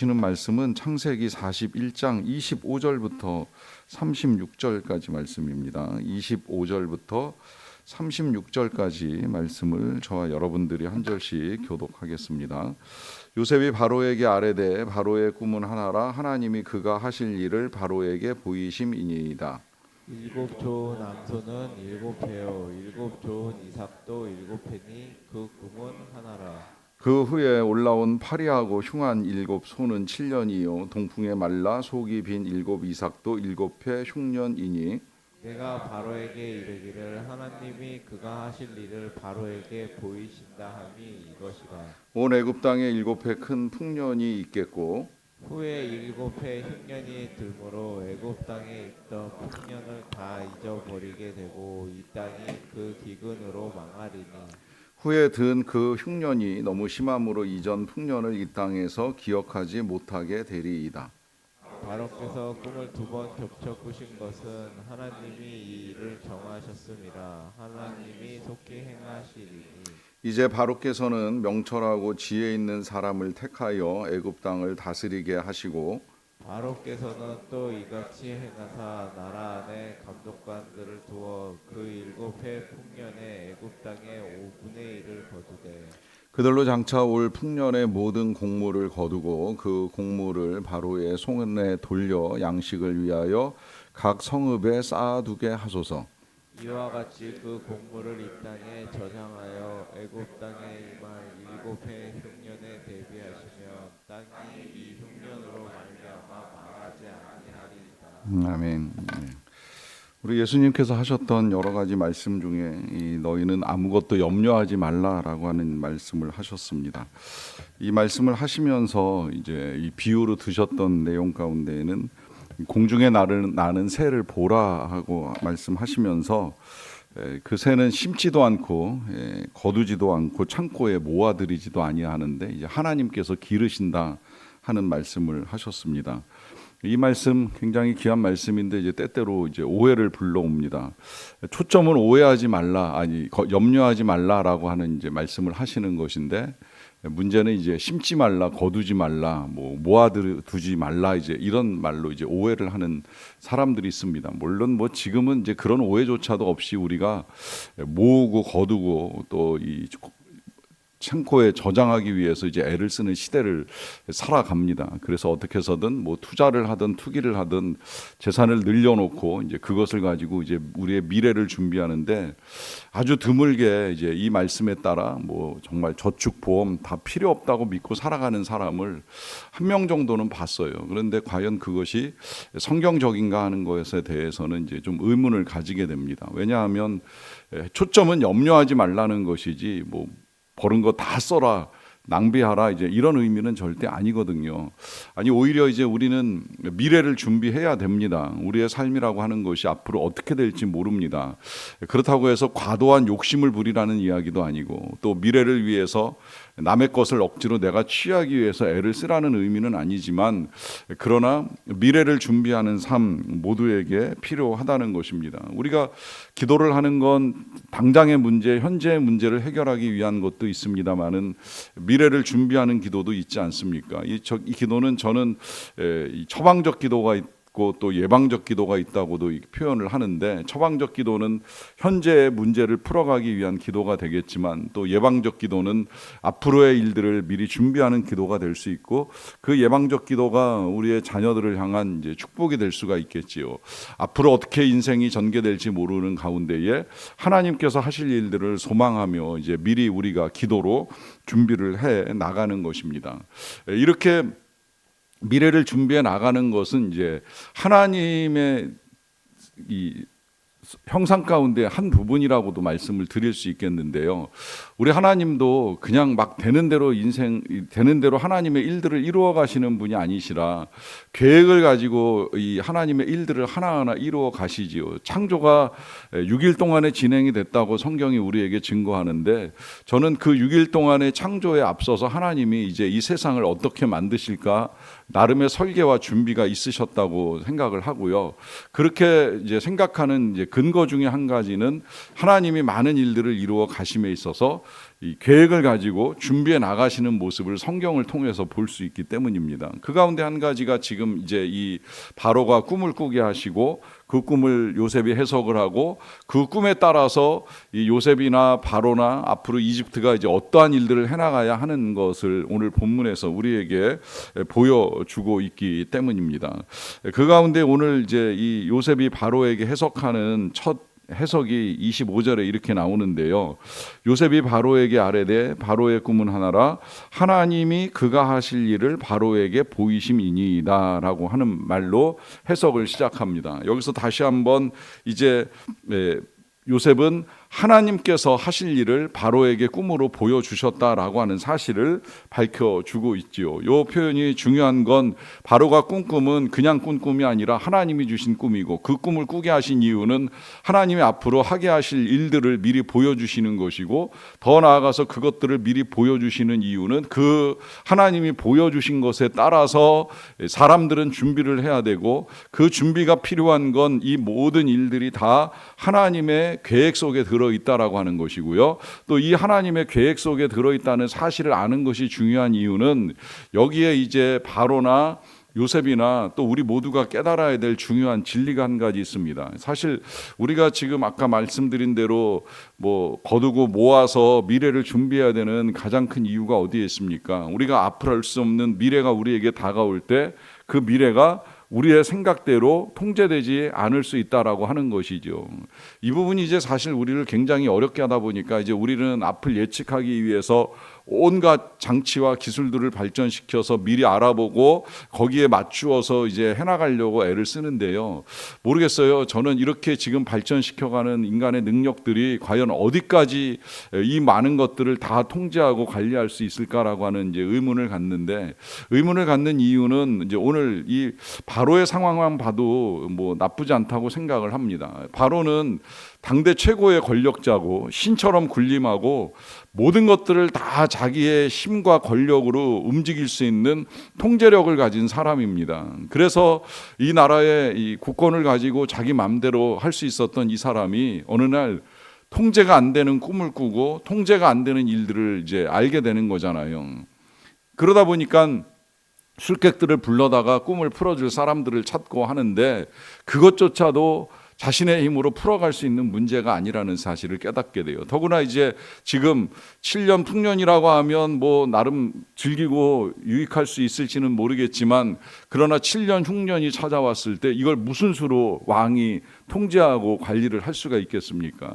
하시는 말씀은 창세기 41장 25절부터 36절까지 말씀입니다. 25절부터 36절까지 말씀을 저와 여러분들이 한 절씩 교독하겠습니다. 요셉이 바로에게 아뢰되 바로의 꿈은 하나라. 하나님이 그가 하실 일을 바로에게 보이심이니이다. 일곱 좋은 암소는 일곱 해요. 일곱 좋은 이삭도 일곱 해니 그 꿈은 하나라. 그 후에 올라온 파리하고 흉한 일곱 소는 7년이요 동풍에 말라 속이 빈 일곱 이삭도 일곱 해 흉년이니 내가 바로에게 이르기를 하나님이 그가 하실 일을 바로에게 보이신다 함이 이것이라. 온 애굽 땅에 일곱 해 큰 풍년이 있겠고 후에 일곱 해 흉년이 들므로 애굽 땅에 있던 풍년을 다 잊어버리게 되고 이 땅이 그 기근으로 망하리니 후에 든 그 흉년이 너무 심함으로 이전 풍년을 이 땅에서 기억하지 못하게 되리이다. 바로께서 꿈을 두 번 겹쳐 꾸신 것은 하나님이 이 일을 정하셨음이라. 하나님이 속히 행하시리니 이제 바로께서는 명철하고 지혜 있는 사람을 택하여 애굽 땅을 다스리게 하시고 바로께서는 또 이같이 행하사 나라 안에 감독관들을 두어 그 일곱 해 풍년에 애굽 땅의 5분의 1을 거두되 그들로 장차 올 풍년의 모든 곡물을 거두고 그 곡물을 바로의 손에 돌려 양식을 위하여 각 성읍에 쌓아두게 하소서. 이와 같이 그 곡물을 이 땅에 저장하여 애굽 땅에 임할 일곱 해 흉년에 대비하시며 땅이 이 흉년으로 말미암아 망하지 아니하리이다. 아멘. 우리 예수님께서 하셨던 여러 가지 말씀 중에 이 너희는 아무것도 염려하지 말라라고 하는 말씀을 하셨습니다. 이 말씀을 하시면서 이제 이 비유로 드셨던 내용 가운데에는 공중에 나는 새를 보라 하고 말씀하시면서 그 새는 심지도 않고 거두지도 않고 창고에 모아들이지도 아니하는데 이제 하나님께서 기르신다 하는 말씀을 하셨습니다. 이 말씀 굉장히 귀한 말씀인데 이제 때때로 이제 오해를 불러옵니다. 초점은 오해하지 말라, 염려하지 말라라고 하는 이제 말씀을 하시는 것인데 문제는 이제 심지 말라, 거두지 말라, 모아두지 말라 이제 이런 말로 이제 오해를 하는 사람들이 있습니다. 물론 지금은 이제 그런 오해조차도 없이 우리가 모으고 거두고 또 이 창고에 저장하기 위해서 이제 애를 쓰는 시대를 살아갑니다. 그래서 어떻게 해서든 투자를 하든 투기를 하든 재산을 늘려놓고 이제 그것을 가지고 이제 우리의 미래를 준비하는데 아주 드물게 이제 이 말씀에 따라 정말 저축 보험 다 필요 없다고 믿고 살아가는 사람을 한 명 정도는 봤어요. 그런데 과연 그것이 성경적인가 하는 것에 대해서는 이제 좀 의문을 가지게 됩니다. 왜냐하면 초점은 염려하지 말라는 것이지 버는 거 다 써라, 낭비하라 이제 이런 의미는 절대 아니거든요. 아니 오히려 이제 우리는 미래를 준비해야 됩니다. 우리의 삶이라고 하는 것이 앞으로 어떻게 될지 모릅니다. 그렇다고 해서 과도한 욕심을 부리라는 이야기도 아니고 또 미래를 위해서 남의 것을 억지로 내가 취하기 위해서 애를 쓰라는 의미는 아니지만 그러나 미래를 준비하는 삶 모두에게 필요하다는 것입니다. 우리가 기도를 하는 건 당장의 문제, 현재의 문제를 해결하기 위한 것도 있습니다만은 미래를 준비하는 기도도 있지 않습니까? 이 기도는 저는 처방적 기도가 있고 또 예방적 기도가 있다고도 표현을 하는데 처방적 기도는 현재의 문제를 풀어가기 위한 기도가 되겠지만 또 예방적 기도는 앞으로의 일들을 미리 준비하는 기도가 될 수 있고 그 예방적 기도가 우리의 자녀들을 향한 이제 축복이 될 수가 있겠지요. 앞으로 어떻게 인생이 전개될지 모르는 가운데에 하나님께서 하실 일들을 소망하며 이제 미리 우리가 기도로 준비를 해 나가는 것입니다. 이렇게 미래를 준비해 나가는 것은 이제 하나님의 이 형상 가운데 한 부분이라고도 말씀을 드릴 수 있겠는데요. 우리 하나님도 그냥 막 되는 대로 하나님의 일들을 이루어 가시는 분이 아니시라 계획을 가지고 이 하나님의 일들을 하나하나 이루어 가시지요. 창조가 6일 동안에 진행이 됐다고 성경이 우리에게 증거하는데 저는 그 6일 동안의 창조에 앞서서 하나님이 이제 이 세상을 어떻게 만드실까 나름의 설계와 준비가 있으셨다고 생각을 하고요. 그렇게 이제 생각하는 이제 근거 중에 한 가지는 하나님이 많은 일들을 이루어 가심에 있어서 이 계획을 가지고 준비해 나가시는 모습을 성경을 통해서 볼 수 있기 때문입니다. 그 가운데 한 가지가 지금 이제 이 바로가 꿈을 꾸게 하시고 그 꿈을 요셉이 해석을 하고 그 꿈에 따라서 이 요셉이나 바로나 앞으로 이집트가 이제 어떠한 일들을 해나가야 하는 것을 오늘 본문에서 우리에게 보여주고 있기 때문입니다. 그 가운데 오늘 이제 이 요셉이 바로에게 해석하는 첫 해석이 25절에 이렇게 나오는데요. 요셉이 바로에게 아뢰되 바로의 꿈은 하나라 하나님이 그가 하실 일을 바로에게 보이심이니이다 라고 하는 말로 해석을 시작합니다. 여기서 다시 한번 이제 요셉은 하나님께서 하실 일을 바로에게 꿈으로 보여주셨다라고 하는 사실을 밝혀주고 있지요. 이 표현이 중요한 건 바로가 꾼 꿈은 그냥 꾼 꿈이 아니라 하나님이 주신 꿈이고 그 꿈을 꾸게 하신 이유는 하나님이 앞으로 하게 하실 일들을 미리 보여주시는 것이고 더 나아가서 그것들을 미리 보여주시는 이유는 그 하나님이 보여주신 것에 따라서 사람들은 준비를 해야 되고 그 준비가 필요한 건 이 모든 일들이 다 하나님의 계획 속에 들어있다라고 하는 것이고요. 또 이 하나님의 계획 속에 들어있다는 사실을 아는 것이 중요한 이유는 여기에 이제 바로나 요셉이나 또 우리 모두가 깨달아야 될 중요한 진리가 한 가지 있습니다. 사실 우리가 지금 아까 말씀드린 대로 뭐 거두고 모아서 미래를 준비해야 되는 가장 큰 이유가 어디에 있습니까? 우리가 앞으로 할 수 없는 미래가 우리에게 다가올 때 그 미래가 우리의 생각대로 통제되지 않을 수 있다라고 하는 것이죠. 이 부분이 이제 사실 우리를 굉장히 어렵게 하다 보니까 이제 우리는 앞을 예측하기 위해서 온갖 장치와 기술들을 발전시켜서 미리 알아보고 거기에 맞추어서 이제 해나가려고 애를 쓰는데요. 모르겠어요. 저는 이렇게 지금 발전시켜가는 인간의 능력들이 과연 어디까지 이 많은 것들을 다 통제하고 관리할 수 있을까라고 하는 이제 의문을 갖는데 의문을 갖는 이유는 이제 오늘 이 바로의 상황만 봐도 뭐 나쁘지 않다고 생각을 합니다. 바로는 당대 최고의 권력자고 신처럼 군림하고 모든 것들을 다 자기의 힘과 권력으로 움직일 수 있는 통제력을 가진 사람입니다. 그래서 이 나라의 이 국권을 가지고 자기 마음대로 할 수 있었던 이 사람이 어느 날 통제가 안 되는 꿈을 꾸고 통제가 안 되는 일들을 이제 알게 되는 거잖아요. 그러다 보니까 술객들을 불러다가 꿈을 풀어줄 사람들을 찾고 하는데 그것조차도 자신의 힘으로 풀어갈 수 있는 문제가 아니라는 사실을 깨닫게 돼요. 더구나 이제 지금 7년 풍년이라고 하면 뭐 나름 즐기고 유익할 수 있을지는 모르겠지만 그러나 7년 흉년이 찾아왔을 때 이걸 무슨 수로 왕이 통제하고 관리를 할 수가 있겠습니까?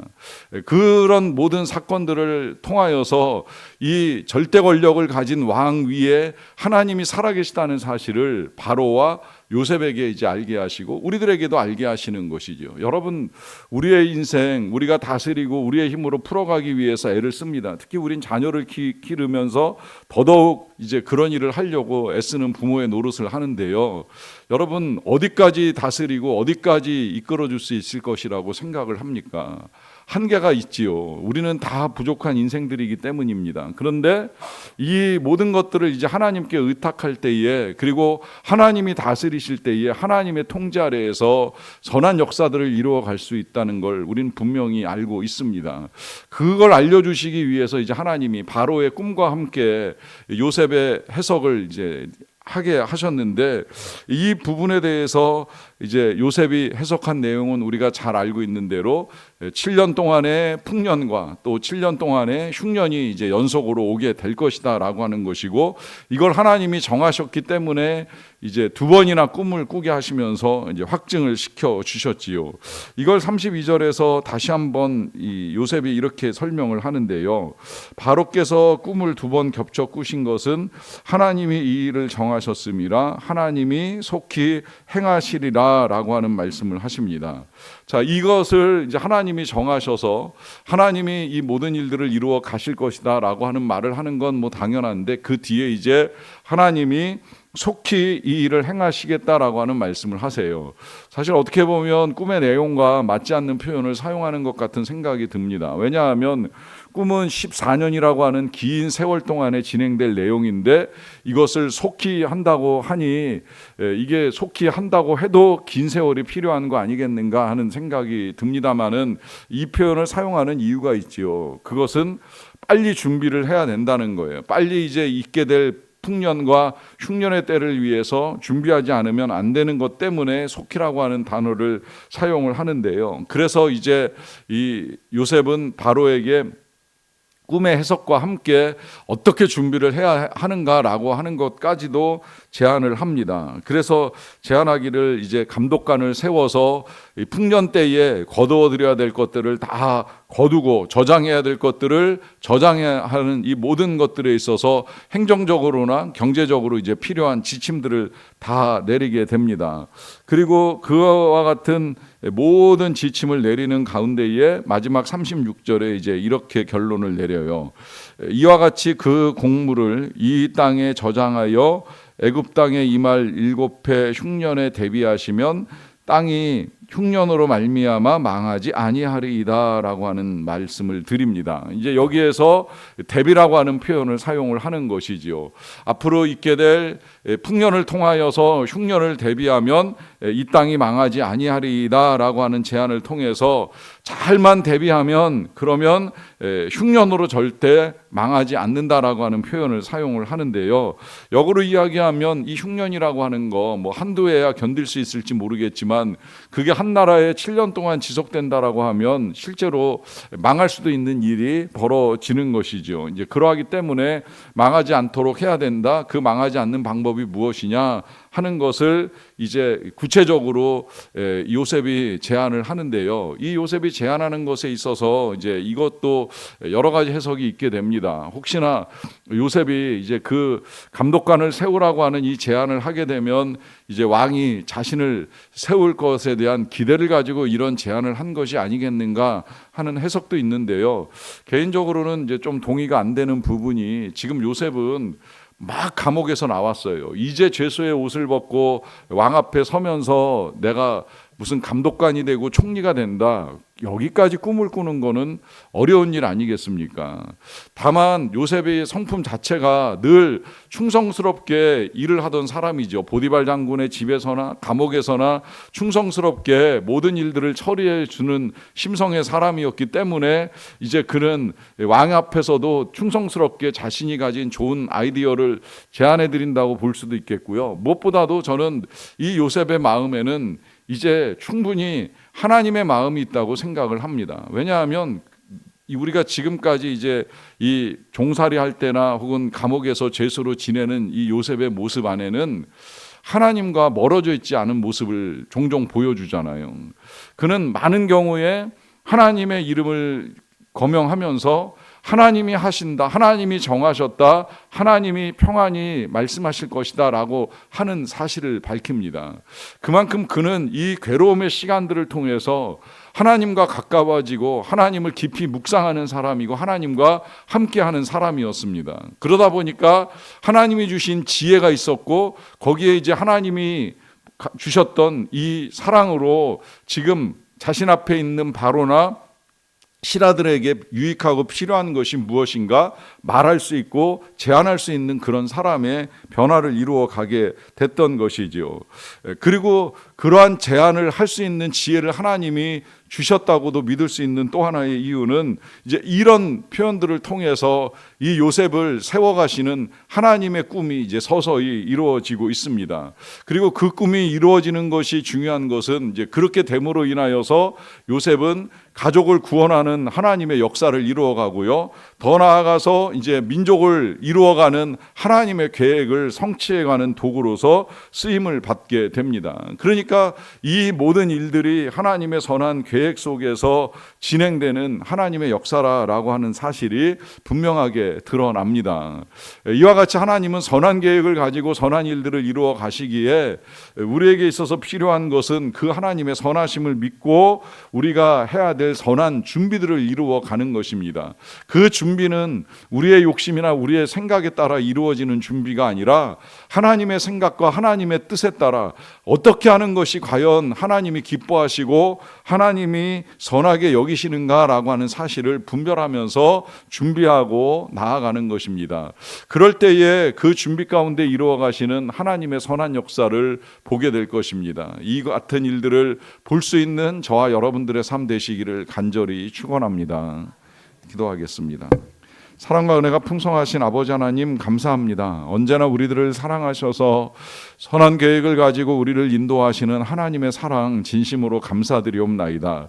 그런 모든 사건들을 통하여서 이 절대 권력을 가진 왕 위에 하나님이 살아계시다는 사실을 바로와 요셉에게 이제 알게 하시고 우리들에게도 알게 하시는 것이죠. 여러분, 우리의 인생 우리가 다스리고 우리의 힘으로 풀어가기 위해서 애를 씁니다. 특히 우린 자녀를 기르면서 더더욱 이제 그런 일을 하려고 애쓰는 부모의 노릇을 하는데요. 여러분, 어디까지 다스리고 어디까지 이끌어줄 수 있을 것이라고 생각을 합니까? 한계가 있지요. 우리는 다 부족한 인생들이기 때문입니다. 그런데 이 모든 것들을 이제 하나님께 의탁할 때에 그리고 하나님이 다스리실 때에 하나님의 통제 아래에서 선한 역사들을 이루어 갈 수 있다는 걸 우리는 분명히 알고 있습니다. 그걸 알려주시기 위해서 이제 하나님이 바로의 꿈과 함께 요셉의 해석을 이제 하게 하셨는데 이 부분에 대해서 이제 요셉이 해석한 내용은 우리가 잘 알고 있는 대로 7년 동안의 풍년과 또 7년 동안의 흉년이 이제 연속으로 오게 될 것이다라고 하는 것이고 이걸 하나님이 정하셨기 때문에 이제 두 번이나 꿈을 꾸게 하시면서 이제 확증을 시켜 주셨지요. 이걸 32절에서 다시 한번 이 요셉이 이렇게 설명을 하는데요. 바로께서 꿈을 두 번 겹쳐 꾸신 것은 하나님이 이 일을 정하셨음이라 하나님이 속히 행하시리라라고 하는 말씀을 하십니다. 자, 이것을 이제 하나님이 정하셔서 하나님이 이 모든 일들을 이루어 가실 것이다라고 하는 말을 하는 건 뭐 당연한데 그 뒤에 이제 하나님이 속히 이 일을 행하시겠다라고 하는 말씀을 하세요. 사실 어떻게 보면 꿈의 내용과 맞지 않는 표현을 사용하는 것 같은 생각이 듭니다. 왜냐하면 꿈은 14년이라고 하는 긴 세월 동안에 진행될 내용인데 이것을 속히 한다고 하니 이게 속히 한다고 해도 긴 세월이 필요한 거 아니겠는가 하는 생각이 듭니다마는 이 표현을 사용하는 이유가 있지요. 그것은 빨리 준비를 해야 된다는 거예요. 빨리 이제 있게 될 풍년과 흉년의 때를 위해서 준비하지 않으면 안 되는 것 때문에 속히라고 하는 단어를 사용을 하는데요. 그래서 이제 이 요셉은 바로에게 꿈의 해석과 함께 어떻게 준비를 해야 하는가라고 하는 것까지도 제안을 합니다. 그래서 제안하기를 이제 감독관을 세워서 풍년 때에 거두어들여야 될 것들을 다 거두고 저장해야 될 것들을 저장해야 하는 이 모든 것들에 있어서 행정적으로나 경제적으로 이제 필요한 지침들을 다 내리게 됩니다. 그리고 그와 같은 모든 지침을 내리는 가운데에 마지막 36절에 이제 이렇게 결론을 내려요. 이와 같이 그 공물을 이 땅에 저장하여 애굽 땅에 임할 7해 흉년에 대비하시면 땅이 흉년으로 말미암아 망하지 아니하리이다라고 하는 말씀을 드립니다. 이제 여기에서 대비라고 하는 표현을 사용을 하는 것이지요. 앞으로 있게 될 풍년을 통하여서 흉년을 대비하면 이 땅이 망하지 아니하리이다라고 하는 제안을 통해서 잘만 대비하면 그러면 흉년으로 절대 망하지 않는다라고 하는 표현을 사용을 하는데요. 역으로 이야기하면 이 흉년이라고 하는 거 뭐 한두 해야 견딜 수 있을지 모르겠지만 그게 한 나라에 7년 동안 지속된다라고 하면 실제로 망할 수도 있는 일이 벌어지는 것이죠. 이제 그러하기 때문에 망하지 않도록 해야 된다. 그 망하지 않는 방법이 무엇이냐 하는 것을 이제 구체적으로 요셉이 제안을 하는데요. 이 요셉이 제안하는 것에 있어서 이제 이것도 여러 가지 해석이 있게 됩니다. 혹시나 요셉이 이제 그 감독관을 세우라고 하는 이 제안을 하게 되면 이제 왕이 자신을 세울 것에 대한 기대를 가지고 이런 제안을 한 것이 아니겠는가 하는 해석도 있는데요. 개인적으로는 이제 좀 동의가 안 되는 부분이 지금 요셉은 막 감옥에서 나왔어요. 이제 죄수의 옷을 벗고 왕 앞에 서면서 내가 무슨 감독관이 되고 총리가 된다. 여기까지 꿈을 꾸는 거는 어려운 일 아니겠습니까? 다만 요셉의 성품 자체가 늘 충성스럽게 일을 하던 사람이죠. 보디발 장군의 집에서나 감옥에서나 충성스럽게 모든 일들을 처리해 주는 심성의 사람이었기 때문에 이제 그는 왕 앞에서도 충성스럽게 자신이 가진 좋은 아이디어를 제안해 드린다고 볼 수도 있겠고요. 무엇보다도 저는 이 요셉의 마음에는 이제 충분히 하나님의 마음이 있다고 생각을 합니다. 왜냐하면 우리가 지금까지 이제 이 종살이 할 때나 혹은 감옥에서 죄수로 지내는 이 요셉의 모습 안에는 하나님과 멀어져 있지 않은 모습을 종종 보여주잖아요. 그는 많은 경우에 하나님의 이름을 거명하면서 하나님이 하신다, 하나님이 정하셨다, 하나님이 평안히 말씀하실 것이다 라고 하는 사실을 밝힙니다. 그만큼 그는 이 괴로움의 시간들을 통해서 하나님과 가까워지고 하나님을 깊이 묵상하는 사람이고 하나님과 함께하는 사람이었습니다. 그러다 보니까 하나님이 주신 지혜가 있었고 거기에 이제 하나님이 주셨던 이 사랑으로 지금 자신 앞에 있는 바로나 신하들에게 유익하고 필요한 것이 무엇인가 말할 수 있고 제안할 수 있는 그런 사람의 변화를 이루어 가게 됐던 것이지요. 그리고 그러한 제안을 할 수 있는 지혜를 하나님이 주셨다고도 믿을 수 있는 또 하나의 이유는 이제 이런 표현들을 통해서 이 요셉을 세워가시는 하나님의 꿈이 이제 서서히 이루어지고 있습니다. 그리고 그 꿈이 이루어지는 것이 중요한 것은 이제 그렇게 됨으로 인하여서 요셉은 가족을 구원하는 하나님의 역사를 이루어가고요. 더 나아가서 이제 민족을 이루어가는 하나님의 계획을 성취해가는 도구로서 쓰임을 받게 됩니다. 그러니까 이 모든 일들이 하나님의 선한 계획 속에서 진행되는 하나님의 역사라고 하는 사실이 분명하게 드러납니다. 이와 같이 하나님은 선한 계획을 가지고 선한 일들을 이루어 가시기에 우리에게 있어서 필요한 것은 그 하나님의 선하심을 믿고 우리가 해야 될 선한 준비들을 이루어 가는 것입니다. 그 준비는 우리의 욕심이나 우리의 생각에 따라 이루어지는 준비가 아니라 하나님의 생각과 하나님의 뜻에 따라 어떻게 하는 것이 과연 하나님이 기뻐하시고 하나님이 선하게 여기시는가라고 하는 사실을 분별하면서 준비하고 나아가는 것입니다. 그럴 때에 그 준비 가운데 이루어 가시는 하나님의 선한 역사를 보게 될 것입니다. 이 같은 일들을 볼 수 있는 저와 여러분들의 삶 되시기를 간절히 축원합니다. 기도하겠습니다. 사랑과 은혜가 풍성하신 아버지 하나님 감사합니다. 언제나 우리들을 사랑하셔서 선한 계획을 가지고 우리를 인도하시는 하나님의 사랑 진심으로 감사드리옵나이다.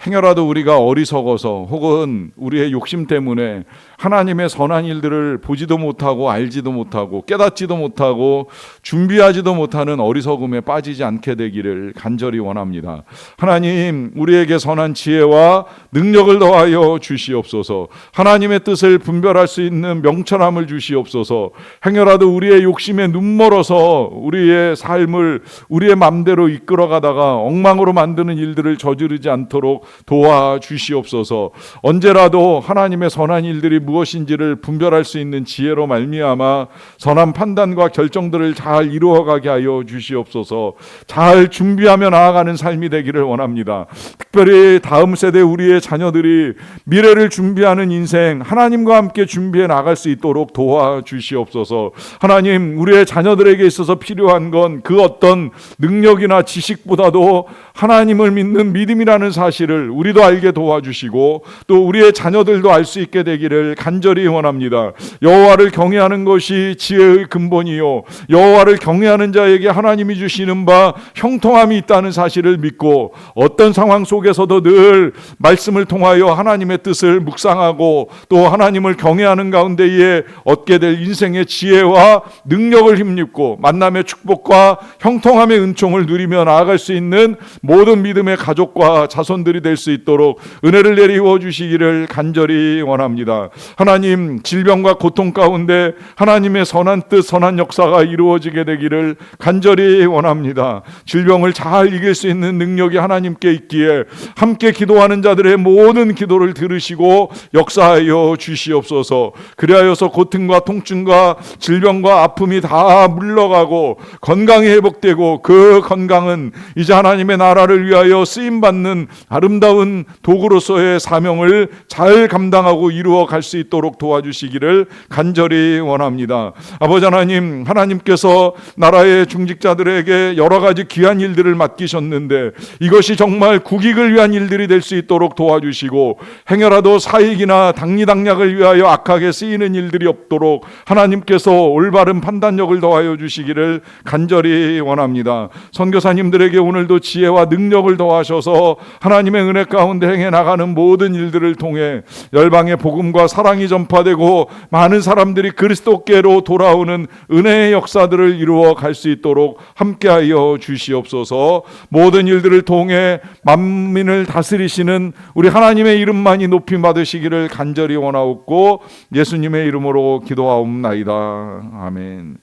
행여라도 우리가 어리석어서 혹은 우리의 욕심 때문에 하나님의 선한 일들을 보지도 못하고 알지도 못하고 깨닫지도 못하고 준비하지도 못하는 어리석음에 빠지지 않게 되기를 간절히 원합니다. 하나님, 우리에게 선한 지혜와 능력을 더하여 주시옵소서. 하나님의 뜻을 분별할 수 있는 명철함을 주시옵소서. 행여라도 우리의 욕심에 눈멀어서 우리의 삶을 우리의 맘대로 이끌어가다가 엉망으로 만드는 일들을 저지르지 않도록 도와주시옵소서. 언제라도 하나님의 선한 일들이 무엇인지를 분별할 수 있는 지혜로 말미암아 선한 판단과 결정들을 잘 이루어가게 하여 주시옵소서. 잘 준비하며 나아가는 삶이 되기를 원합니다. 특별히 다음 세대 우리의 자녀들이 미래를 준비하는 인생 하나님과 함께 준비해 나갈 수 있도록 도와주시옵소서. 하나님, 우리의 자녀들에게 있어서 필요한 건 그 어떤 능력이나 지식보다도 하나님을 믿는 믿음이라는 사실을 우리도 알게 도와주시고 또 우리의 자녀들도 알 수 있게 되기를 간절히 원합니다. 여호와를 경외하는 것이 지혜의 근본이요, 여호와를 경외하는 자에게 하나님이 주시는 바 형통함이 있다는 사실을 믿고 어떤 상황 속에서도 늘 말씀을 통하여 하나님의 뜻을 묵상하고 또 하나님을 경외하는 가운데에 얻게 될 인생의 지혜와 능력을 힘입고 만남의 축복과 형통함의 은총을 누리며 나아갈 수 있는 모든 믿음의 가족과 자손들이 될 수 있도록 은혜를 내리워 주시기를 간절히 원합니다. 하나님, 질병과 고통 가운데 하나님의 선한 뜻, 선한 역사가 이루어지게 되기를 간절히 원합니다. 질병을 잘 이길 수 있는 능력이 하나님께 있기에 함께 기도하는 자들의 모든 기도를 들으시고 역사하여 주시옵소서. 그리하여서 고통과 통증과 질병과 아픔이 다 물러가고 건강이 회복되고 그 건강은 이제 하나님의 나라를 위하여 쓰임받는 아름다운 도구로서의 사명을 잘 감당하고 이루어 갈 수 있도록 도와주시기를 간절히 원합니다. 아버지 하나님, 하나님께서 나라의 중직자들에게 여러 가지 귀한 일들을 맡기셨는데 이것이 정말 국익을 위한 일들이 될 수 있도록 도와주시고 행여라도 사익이나 당리당략을 위하여 악하게 쓰이는 일들이 없도록 하나님께서 올바른 판단력을 더하여 주시기를 간절히 원합니다. 선교사님들에게 오늘도 지혜와 능력을 더하셔서 하나님의 은혜 가운데 행해 나가는 모든 일들을 통해 열방의 복음과 사랑이 전파되고 많은 사람들이 그리스도께로 돌아오는 은혜의 역사들을 이루어 갈 수 있도록 함께하여 주시옵소서. 모든 일들을 통해 만민을 다스리시는 우리 하나님의 이름만이 높임 받으시기를 간절히 원하옵고 예수님의 이름으로 기도하옵나이다. 아멘.